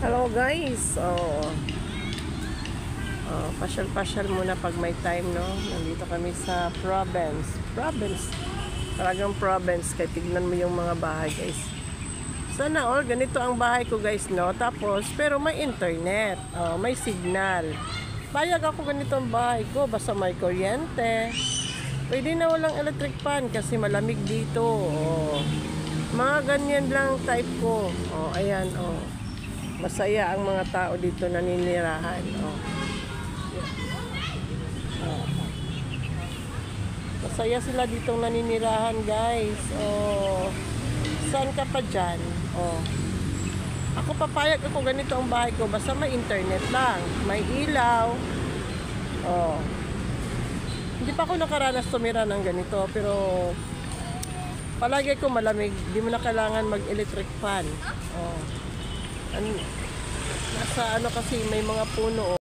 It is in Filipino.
Hello guys, pasyal-pasyal muna pag may time, no? Nandito kami sa province, talagang province, kaya tignan mo yung mga bahay guys. Sana all, ganito ang bahay ko guys, no? Tapos, pero may internet, may signal. Payag ako ganito ang bahay ko, basta may kuryente. Pwede na walang electric fan kasi malamig dito, mga ganyan lang type ko, ayan, masaya ang mga tao dito naninirahan. Masaya sila ditong naninirahan guys. Saan ka pa dyan? Ako papayag ako ganito ang bahay ko basta may internet lang, may ilaw. Hindi pa ako nakaranas tumira ng ganito, pero palagi ko malamig, di mo na kailangan mag-electric fan. Nasa kasi may mga puno.